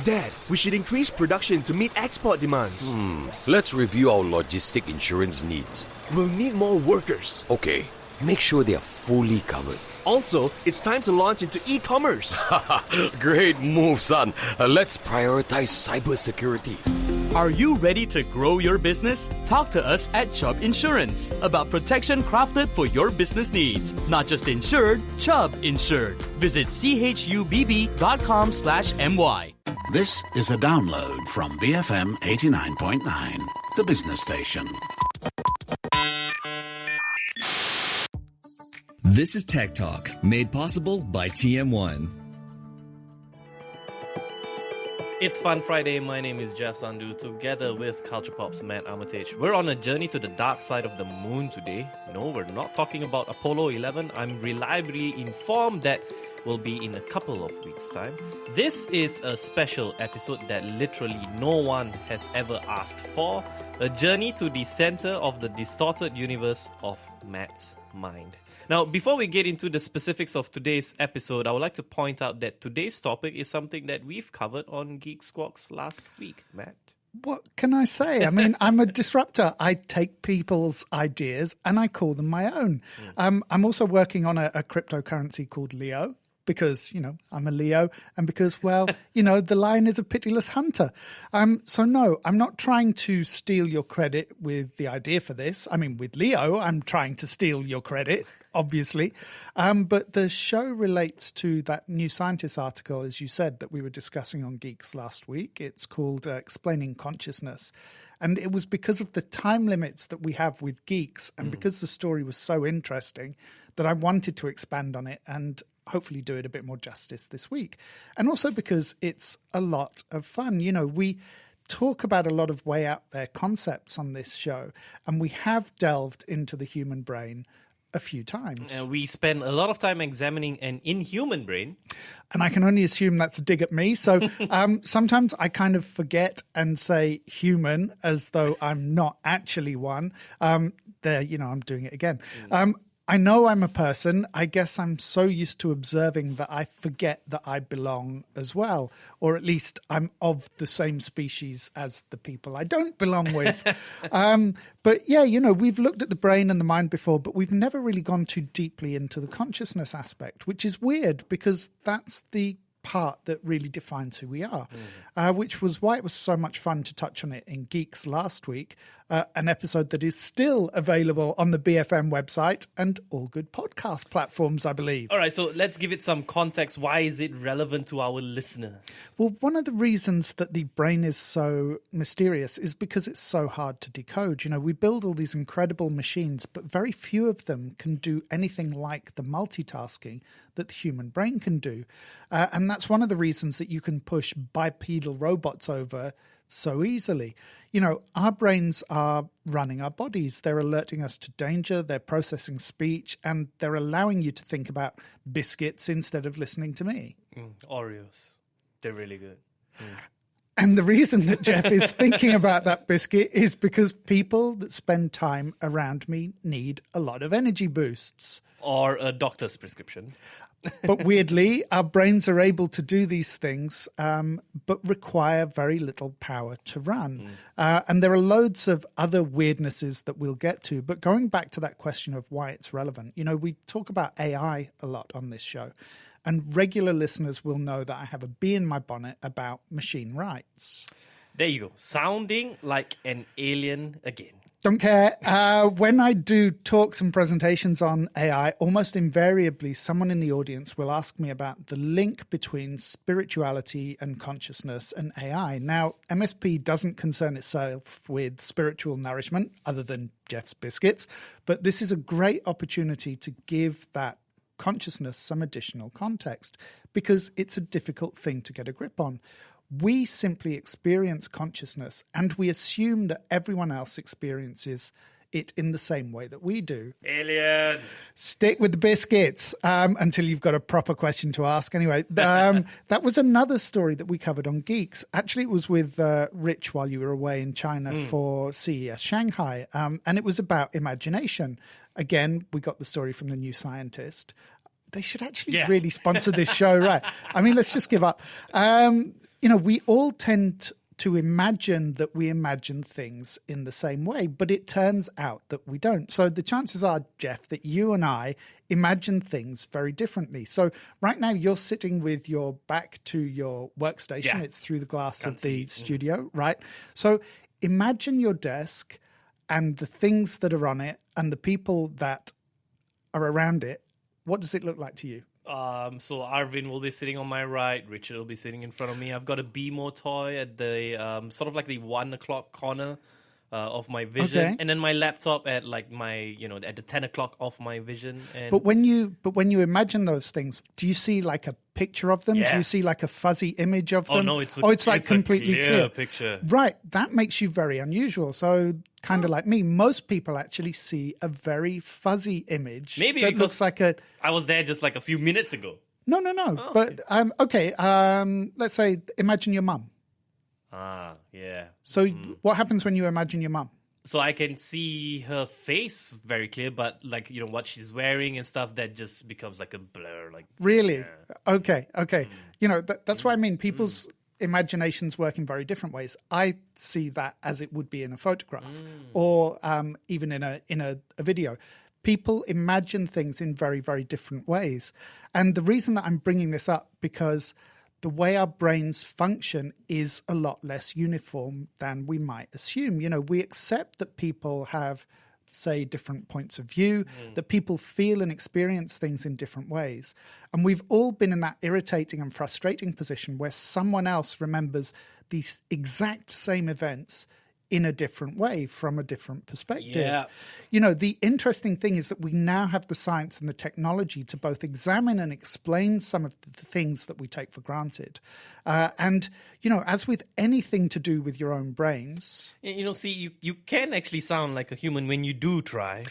Dad, we should increase production to meet export demands. Let's review our logistic insurance needs. We'll need more workers. Okay, make sure they are fully covered. Also, it's time to launch into e-commerce. Great move, son. Let's prioritize cybersecurity. Are you ready to grow your business? Talk to us at Chubb Insurance about protection crafted for your business needs. Not just insured, Chubb insured. Visit chubb.com/my. This is a download from BFM 89.9, the business station. This is Tech Talk, made possible by TM1. It's Fun Friday. My name is Jeff Sandhu, together with Culture Pop's Matt Armitage. We're on a journey to the dark side of the moon today. No, we're not talking about Apollo 11. I'm reliably informed that will be in a couple of weeks' time. This is a special episode that literally no one has ever asked for. A journey to the center of the distorted universe of Matt's mind. Now, before we get into the specifics of today's episode, I would like to point out that today's topic is something that we've covered on Geek Squawks last week, Matt. What can I say? I mean, I'm a disruptor. I take people's ideas and I call them my own. I'm also working on a cryptocurrency called Leo. Because, I'm a Leo, and because, the lion is a pitiless hunter. So no, I'm not trying to steal your credit with the idea for this. I mean, with Leo, I'm trying to steal your credit, obviously. But the show relates to that New Scientist article, as you said, that we were discussing on Geeks last week. It's called Explaining Consciousness. And it was because of the time limits that we have with Geeks, and because the story was so interesting, that I wanted to expand on it and hopefully do it a bit more justice this week. And also because it's a lot of fun. We talk about a lot of way out there concepts on this show, and we have delved into the human brain a few times. We spend a lot of time examining an inhuman brain. And I can only assume that's a dig at me. So sometimes I kind of forget and say human as though I'm not actually one. I'm doing it again. I know I'm a person. I guess I'm so used to observing that I forget that I belong as well, or at least I'm of the same species as the people I don't belong with. But yeah, we've looked at the brain and the mind before, but we've never really gone too deeply into the consciousness aspect, which is weird because that's the part that really defines who we are, which was why it was so much fun to touch on it in Geeks last week, an episode that is still available on the BFM website and all good podcast platforms, I believe. All right, so let's give it some context. Why is it relevant to our listeners? Well, one of the reasons that the brain is so mysterious is because it's so hard to decode. We build all these incredible machines, but very few of them can do anything like the multitasking that the human brain can do. And that's one of the reasons that you can push bipedal robots over so easily. Our brains are running our bodies. They're alerting us to danger, they're processing speech, and they're allowing you to think about biscuits instead of listening to me. Oreos. They're really good. And the reason that Jeff is thinking about that biscuit is because people that spend time around me need a lot of energy boosts. Or a doctor's prescription. But weirdly, our brains are able to do these things, but require very little power to run. And there are loads of other weirdnesses that we'll get to. But going back to that question of why it's relevant, we talk about AI a lot on this show. And regular listeners will know that I have a bee in my bonnet about machine rights. There you go. Sounding like an alien again. Don't care. When I do talks and presentations on AI, almost invariably someone in the audience will ask me about the link between spirituality and consciousness and AI. Now, MSP doesn't concern itself with spiritual nourishment other than Jeff's biscuits, but this is a great opportunity to give that consciousness some additional context because it's a difficult thing to get a grip on. We simply experience consciousness and we assume that everyone else experiences it in the same way that we do. Alien. Stick with the biscuits until you've got a proper question to ask. Anyway, that was another story that we covered on Geeks. Actually, it was with Rich while you were away in China for CES Shanghai. And it was about imagination. Again, we got the story from the New Scientist. They should actually really sponsor this show, right? I mean, let's just give up. we all tend to imagine that we imagine things in the same way, but it turns out that we don't. So the chances are, Jeff, that you and I imagine things very differently. So right now you're sitting with your back to your workstation. Yeah. It's through the glass Can't of the see. studio, right? So imagine your desk and the things that are on it and the people that are around it. What does it look like to you? So Arvin will be sitting on my right. Richard will be sitting in front of me. I've got a BMO toy at the sort of like the 1 o'clock corner of my vision, Okay. and then my laptop at like my at the 10 o'clock of my vision. And But when you imagine those things, do you see like a picture of them? Do Yeah. you see like a fuzzy image of them? oh no, it's like it's completely a clear. picture. Right, that makes you very unusual. So kind of like me, most people actually see a very fuzzy image. Maybe that because looks like a I was there just like a few minutes ago. no. But okay, let's say imagine your mum. Yeah. So what happens when you imagine your mum? So I can see her face very clear, but like what she's wearing and stuff, that just becomes like a blur. Like Really? Okay. That's what I mean. People's imaginations work in very different ways. I see that as it would be in a photograph or even in a video. People imagine things in very, very different ways. And the reason that I'm bringing this up, because the way our brains function is a lot less uniform than we might assume. We accept that people have, say, different points of view, that people feel and experience things in different ways. And we've all been in that irritating and frustrating position where someone else remembers these exact same events in a different way from a different perspective. Yeah. The interesting thing is that we now have the science and the technology to both examine and explain some of the things that we take for granted. And as with anything to do with your own brains, see, you can actually sound like a human when you do try.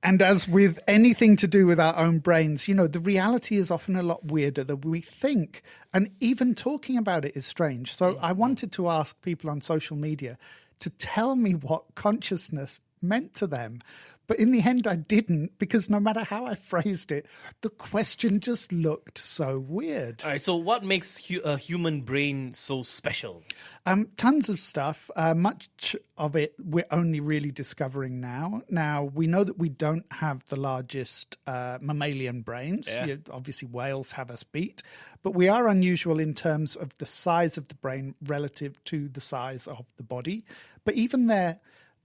and as with anything to do with our own brains, the reality is often a lot weirder than we think. And even talking about it is strange. So I wanted to ask people on social media to tell me what consciousness meant to them. But in the end, I didn't, because no matter how I phrased it, the question just looked so weird. All right, so what makes a human brain so special? Tons of stuff. Much of it we're only really discovering now. Now, we know that we don't have the largest mammalian brains. Yeah. Obviously, whales have us beat. But we are unusual in terms of the size of the brain relative to the size of the body. But even there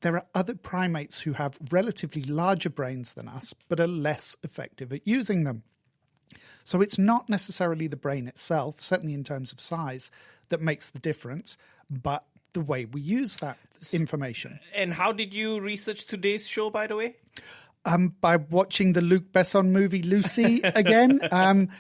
are other primates who have relatively larger brains than us, but are less effective at using them. So it's not necessarily the brain itself, certainly in terms of size, that makes the difference, but the way we use that information. And how did you research today's show, by the way? By watching the Luc Besson movie Lucy again.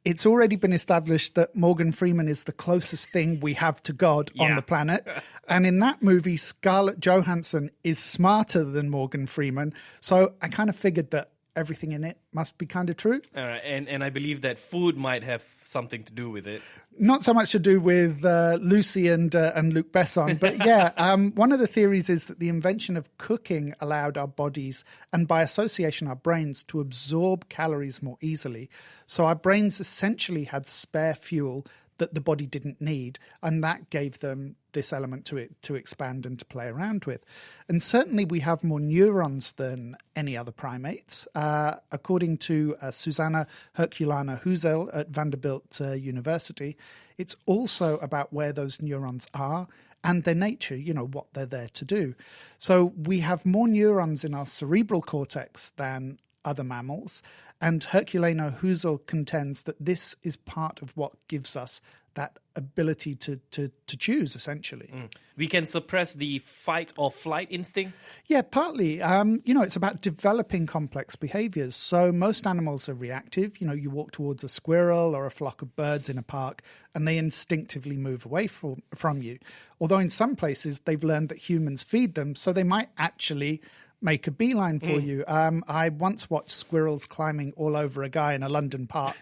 It's already been established that Morgan Freeman is the closest thing we have to God on the planet. And in that movie, Scarlett Johansson is smarter than Morgan Freeman. So I kind of figured that everything in it must be kind of true. All right, and I believe that food might have something to do with it. Not so much to do with Lucy and Luc Besson, but yeah, one of the theories is that the invention of cooking allowed our bodies, and by association our brains, to absorb calories more easily. So our brains essentially had spare fuel that the body didn't need, and that gave them this element to it to expand and to play around with. And certainly we have more neurons than any other primates. According to Susanna Herculana Husel at Vanderbilt University, it's also about where those neurons are and their nature, what they're there to do. So we have more neurons in our cerebral cortex than other mammals, and Herculana Husel contends that this is part of what gives us that ability to choose, essentially. We can suppress the fight or flight instinct? Yeah, partly. It's about developing complex behaviors. So most animals are reactive. You walk towards a squirrel or a flock of birds in a park, and they instinctively move away from you. Although in some places they've learned that humans feed them, so they might actually make a beeline for you. I once watched squirrels climbing all over a guy in a London park.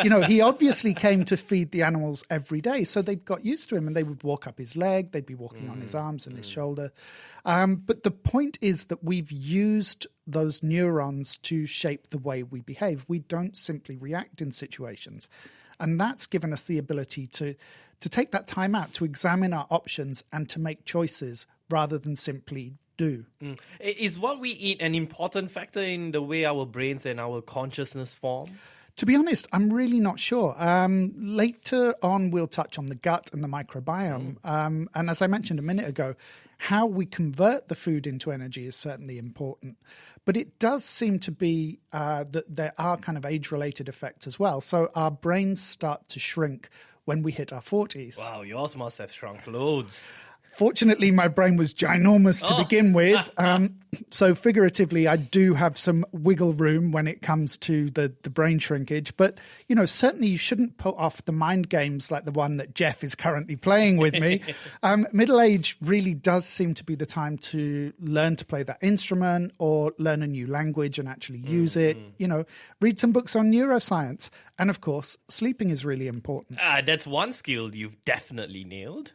He obviously came to feed the animals every day, so they'd got used to him, and they would walk up his leg, they'd be walking on his arms and his shoulder. But the point is that we've used those neurons to shape the way we behave. We don't simply react in situations. And that's given us the ability to take that time out, to examine our options and to make choices rather than simply do. Is what we eat an important factor in the way our brains and our consciousness form? To be honest, I'm really not sure. Later on, we'll touch on the gut and the microbiome. And as I mentioned a minute ago, how we convert the food into energy is certainly important. But it does seem to be that there are kind of age-related effects as well. So our brains start to shrink when we hit our 40s. Wow, yours must have shrunk loads. Fortunately, my brain was ginormous to begin with. So figuratively, I do have some wiggle room when it comes to the brain shrinkage. But, certainly you shouldn't put off the mind games like the one that Jeff is currently playing with me. Middle age really does seem to be the time to learn to play that instrument or learn a new language and actually use it. Read some books on neuroscience. And of course, sleeping is really important. That's one skill you've definitely nailed.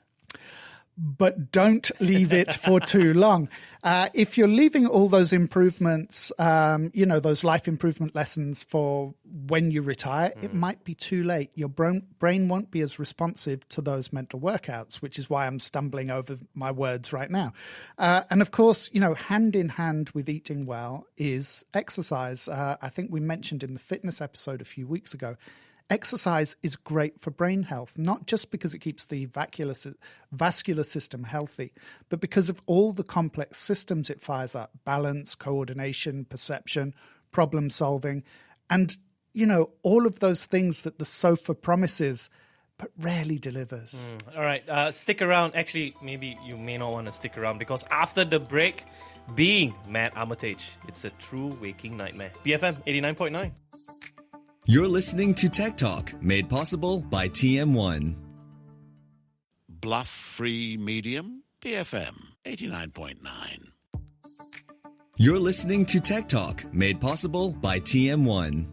But don't leave it for too long. If you're leaving all those improvements, those life improvement lessons for when you retire, it might be too late. Your brain won't be as responsive to those mental workouts, which is why I'm stumbling over my words right now. And of course, hand in hand with eating well is exercise. I think we mentioned in the fitness episode a few weeks ago, exercise is great for brain health, not just because it keeps the vascular system healthy, but because of all the complex systems it fires up: balance, coordination, perception, problem solving, and, all of those things that the sofa promises but rarely delivers. All right, stick around. Actually, maybe you may not want to stick around because after the break, being Matt Armitage, it's a true waking nightmare. BFM 89.9. You're listening to Tech Talk, made possible by TM1. Bluff-free medium, BFM 89.9. You're listening to Tech Talk, made possible by TM1.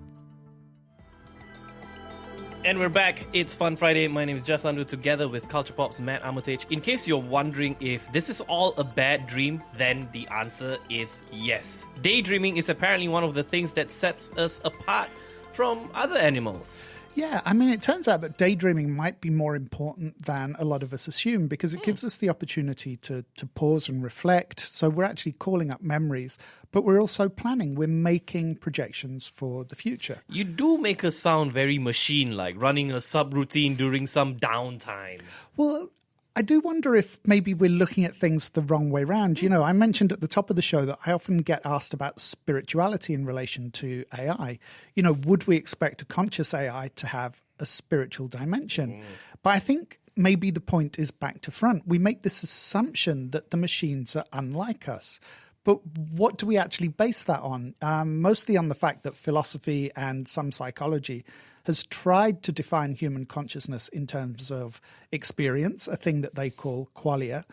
And we're back. It's Fun Friday. My name is Jeff Sandu, together with Culture Pop's Matt Armitage. In case you're wondering if this is all a bad dream, then the answer is yes. Daydreaming is apparently one of the things that sets us apart from other animals. Yeah, it turns out that daydreaming might be more important than a lot of us assume because it gives us the opportunity to pause and reflect. So we're actually calling up memories, but we're also planning. We're making projections for the future. You do make us sound very machine-like, running a subroutine during some downtime. Well, I do wonder if maybe we're looking at things the wrong way around. I mentioned at the top of the show that I often get asked about spirituality in relation to AI. Would we expect a conscious AI to have a spiritual dimension? But I think maybe the point is back to front. We make this assumption that the machines are unlike us. But what do we actually base that on? Mostly on the fact that philosophy and some psychology has tried to define human consciousness in terms of experience, a thing that they call qualia.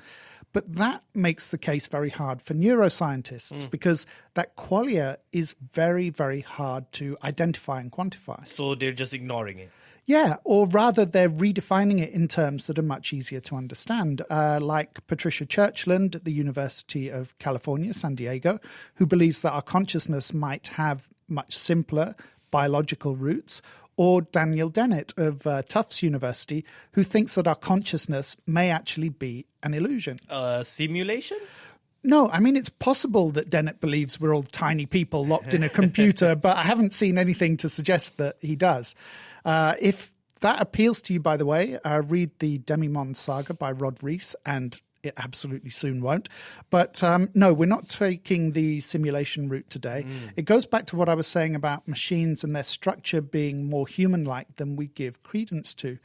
But that makes the case very hard for neuroscientists because that qualia is very, very hard to identify and quantify. So they're just ignoring it. Yeah, or rather they're redefining it in terms that are much easier to understand, like Patricia Churchland at the University of California, San Diego, who believes that our consciousness might have much simpler biological roots, or Daniel Dennett of Tufts University, who thinks that our consciousness may actually be an illusion. Simulation? No, it's possible that Dennett believes we're all tiny people locked in a computer, but I haven't seen anything to suggest that he does. If that appeals to you, by the way, read the Demimond Saga by Rod Rees, and it absolutely soon won't. But no, we're not taking the simulation route today. It goes back to what I was saying about machines and their structure being more human-like than we give credence to.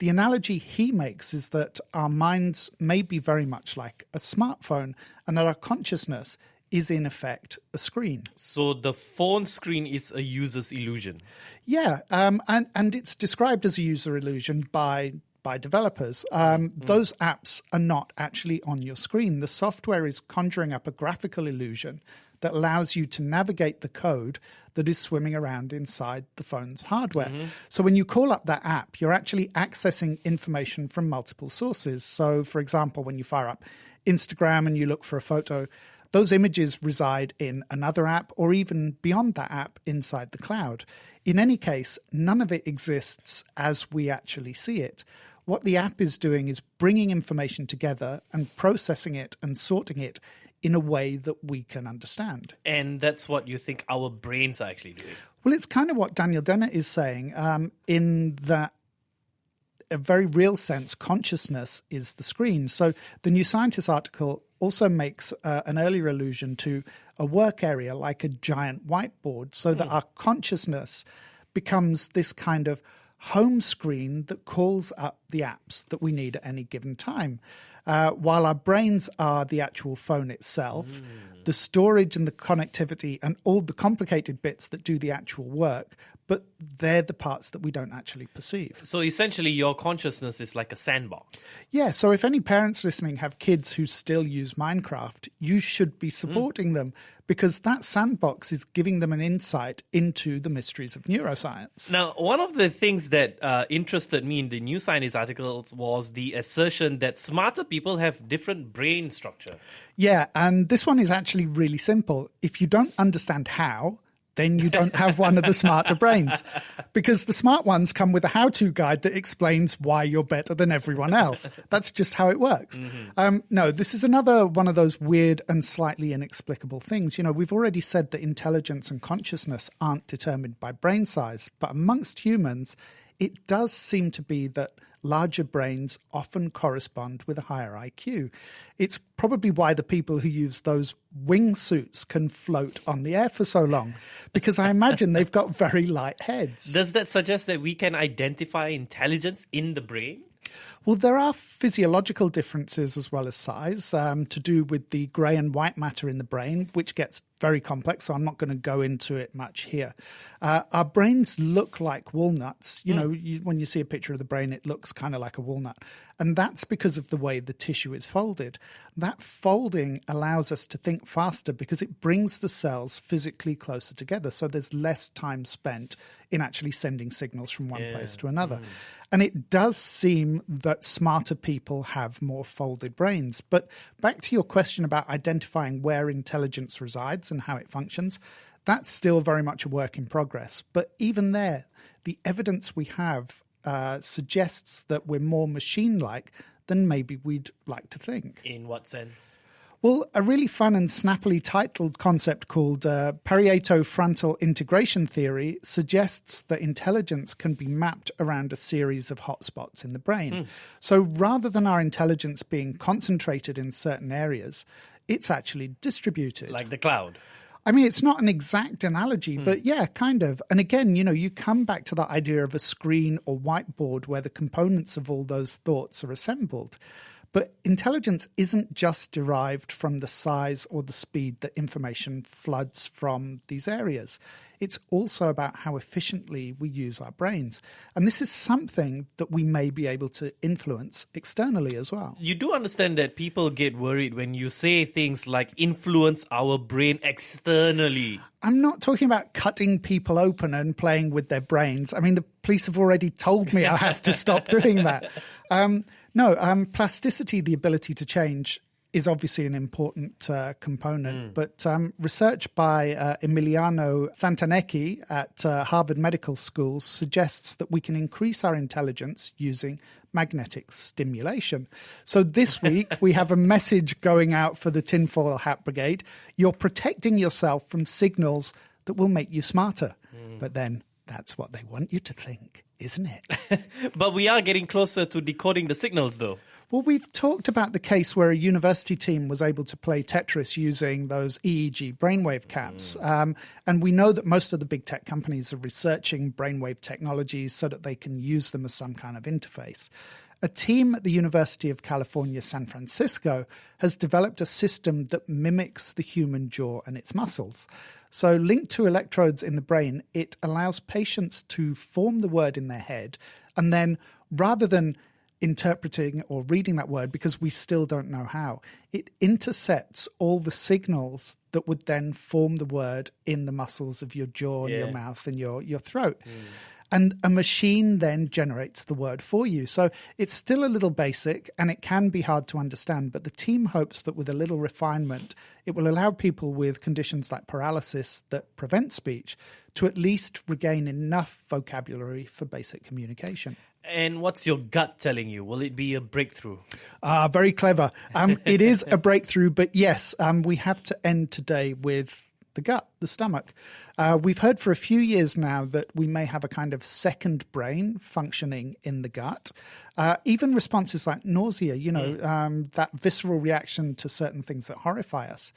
The analogy he makes is that our minds may be very much like a smartphone and that our consciousness is in effect a screen. So the phone screen is a user's illusion. Yeah, and it's described as a user illusion by developers. Those apps are not actually on your screen. The software is conjuring up a graphical illusion that allows you to navigate the code that is swimming around inside the phone's hardware. So when you call up that app, you're actually accessing information from multiple sources. So, for example, when you fire up Instagram and you look for a photo, those images reside in another app or even beyond that app inside the cloud. In any case, none of it exists as we actually see it. What the app is doing is bringing information together and processing it and sorting it in a way that we can understand. And that's what you think our brains are actually doing. Well, it's kind of what Daniel Dennett is saying, in that a very real sense, consciousness is the screen. So the New Scientist article also makes an earlier allusion to a work area like a giant whiteboard, so that our consciousness becomes this kind of home screen that calls up the apps that we need at any given time. While our brains are the actual phone itself, the storage and the connectivity and all the complicated bits that do the actual work, but they're the parts that we don't actually perceive. So essentially, your consciousness is like a sandbox. Yeah, so if any parents listening have kids who still use Minecraft, you should be supporting them, because that sandbox is giving them an insight into the mysteries of neuroscience. Now, one of the things that interested me in the New Scientist articles was the assertion that smarter people have different brain structure. Yeah, and this one is actually really simple. If you don't understand how, then you don't have one of the smarter brains, because the smart ones come with a how-to guide that explains why you're better than everyone else. That's just how it works. No, this is another one of those weird and slightly inexplicable things. You know, we've already said that intelligence and consciousness aren't determined by brain size, but amongst humans, it does seem to be that larger brains often correspond with a higher IQ. It's probably why the people who use those wingsuits can float on the air for so long, because I imagine they've got very light heads. Does that suggest that we can identify intelligence in the brain? Well, there are physiological differences as well as size to do with the grey and white matter in the brain, which gets very complex, so I'm not going to go into it much here. Our brains look like walnuts. You know, when you see a picture of the brain, it looks kind of like a walnut. And that's because of the way the tissue is folded. That folding allows us to think faster because it brings the cells physically closer together. So there's less time spent in actually sending signals from one place to another. And it does seem that smarter people have more folded brains. But back to your question about identifying where intelligence resides and how it functions, that's still very much a work in progress. But even there, the evidence we have suggests that we're more machine-like than maybe we'd like to think. In what sense? Well, a really fun and snappily titled concept called Pareto-frontal integration theory suggests that intelligence can be mapped around a series of hotspots in the brain. So rather than our intelligence being concentrated in certain areas, it's actually distributed. Like the cloud. I mean, it's not an exact analogy, but yeah, kind of. And again, you know, you come back to that idea of a screen or whiteboard where the components of all those thoughts are assembled. But intelligence isn't just derived from the size or the speed that information floods from these areas. It's also about how efficiently we use our brains. And this is something that we may be able to influence externally as well. You do understand that people get worried when you say things like influence our brain externally. I'm not talking about cutting people open and playing with their brains. I mean, the police have already told me I have to stop doing that. No, plasticity, the ability to change, is obviously an important component. But research by Emiliano Santanecchi at Harvard Medical School suggests that we can increase our intelligence using magnetic stimulation. So this week, we have a message going out for the Tinfoil Hat Brigade. You're protecting yourself from signals that will make you smarter. But then that's what they want you to think, isn't it? But we are getting closer to decoding the signals, though. Well, we've talked about the case where a university team was able to play Tetris using those EEG brainwave caps. And we know that most of the big tech companies are researching brainwave technologies so that they can use them as some kind of interface. A team at the University of California, San Francisco, has developed a system that mimics the human jaw and its muscles. So linked to electrodes in the brain, it allows patients to form the word in their head, and then rather than interpreting or reading that word, because we still don't know how, it intercepts all the signals that would then form the word in the muscles of your jaw and your mouth and your throat. And a machine then generates the word for you. So it's still a little basic and it can be hard to understand, but the team hopes that with a little refinement, it will allow people with conditions like paralysis that prevent speech to at least regain enough vocabulary for basic communication. And what's your gut telling you? Will it be a breakthrough? Very clever. It is a breakthrough, but yes, we have to end today with the gut, the stomach. We've heard for a few years now that we may have a kind of second brain functioning in the gut. Even responses like nausea, that visceral reaction to certain things that horrify us.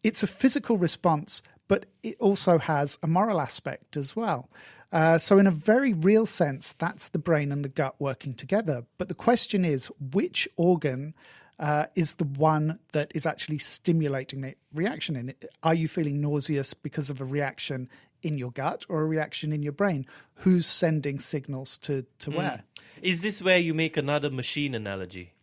It's a physical response, but it also has a moral aspect as well. So in a very real sense, that's the brain and the gut working together. But the question is, which organ is the one that is actually stimulating the reaction in it? Are you feeling nauseous because of a reaction in your gut or a reaction in your brain? Who's sending signals to where? Is this where you make another machine analogy?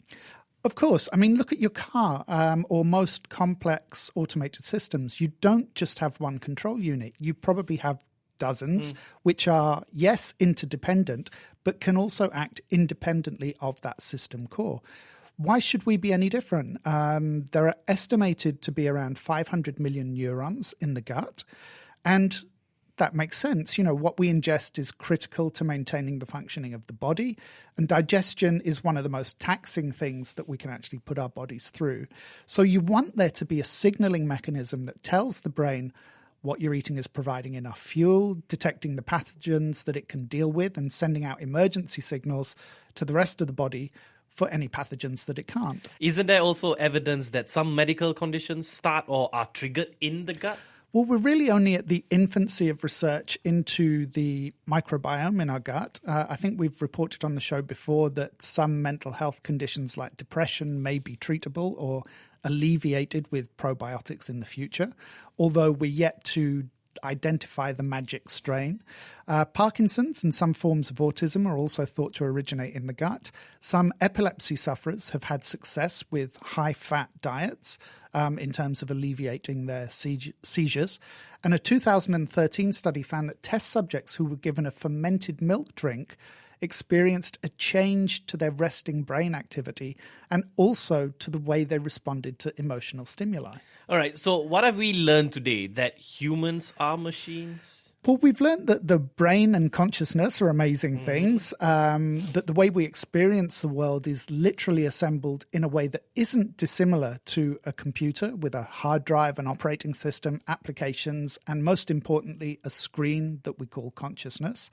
Of course. I mean, look at your car or most complex automated systems. You don't just have one control unit. You probably have dozens, which are, yes, interdependent, but can also act independently of that system core. Why should we be any different? There are estimated to be around 500 million neurons in the gut, and that makes sense. What we ingest is critical to maintaining the functioning of the body, and digestion is one of the most taxing things that we can actually put our bodies through. So you want there to be a signaling mechanism that tells the brain what you're eating is providing enough fuel, detecting the pathogens that it can deal with, and sending out emergency signals to the rest of the body for any pathogens that it can't. Isn't there also evidence that some medical conditions start or are triggered in the gut? Well, we're really only at the infancy of research into the microbiome in our gut. I think we've reported on the show before that some mental health conditions like depression may be treatable or alleviated with probiotics in the future, although we're yet to identify the magic strain. Parkinson's and some forms of autism are also thought to originate in the gut. Some epilepsy sufferers have had success with high-fat diets in terms of alleviating their seizures. And a 2013 study found that test subjects who were given a fermented milk drink experienced a change to their resting brain activity and also to the way they responded to emotional stimuli. All right, so what have we learned today? That humans are machines? Well, we've learned that the brain and consciousness are amazing things, that the way we experience the world is literally assembled in a way that isn't dissimilar to a computer with a hard drive, an operating system, applications, and most importantly, a screen that we call consciousness.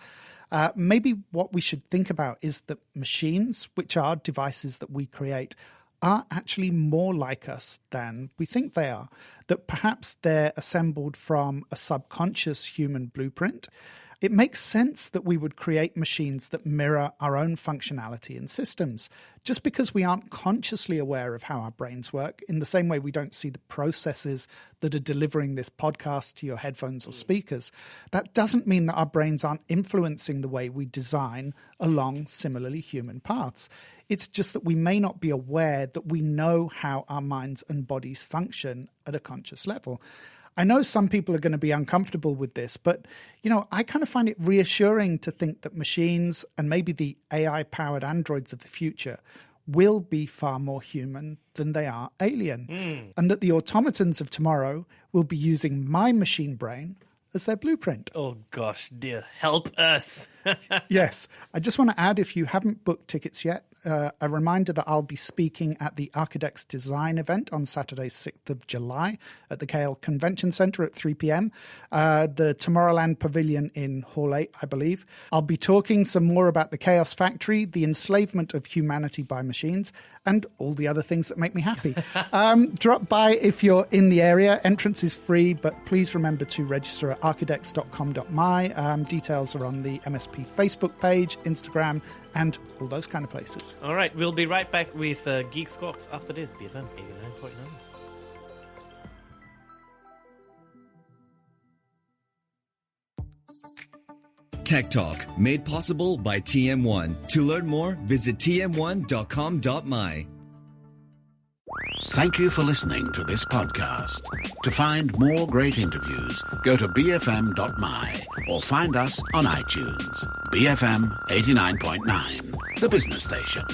Maybe what we should think about is that machines, which are devices that we create, are actually more like us than we think they are. That perhaps they're assembled from a subconscious human blueprint. It makes sense that we would create machines that mirror our own functionality and systems. Just because we aren't consciously aware of how our brains work, in the same way we don't see the processes that are delivering this podcast to your headphones or speakers, that doesn't mean that our brains aren't influencing the way we design along similarly human paths. It's just that we may not be aware that we know how our minds and bodies function at a conscious level. I know some people are going to be uncomfortable with this, but, I kind of find it reassuring to think that machines and maybe the AI-powered androids of the future will be far more human than they are alien. And that the automatons of tomorrow will be using my machine brain as their blueprint. Oh gosh, dear, help us. Yes. I just want to add, if you haven't booked tickets yet, a reminder that I'll be speaking at the Architects Design event on Saturday, 6th of July at the KL Convention Centre at 3 p.m, the Tomorrowland Pavilion in Hall 8, I believe. I'll be talking some more about the Chaos Factory, the enslavement of humanity by machines, and all the other things that make me happy. Drop by if you're in the area. Entrance is free, but please remember to register at architects.com.my. Details are on the MSP Facebook page, Instagram, and all those kind of places. All right, we'll be right back with Geek Squawks after this, BFM 89.9. Tech Talk, made possible by TM1. To learn more, visit tm1.com.my. Thank you for listening to this podcast. To find more great interviews, go to bfm.my or find us on iTunes. BFM 89.9, the business station.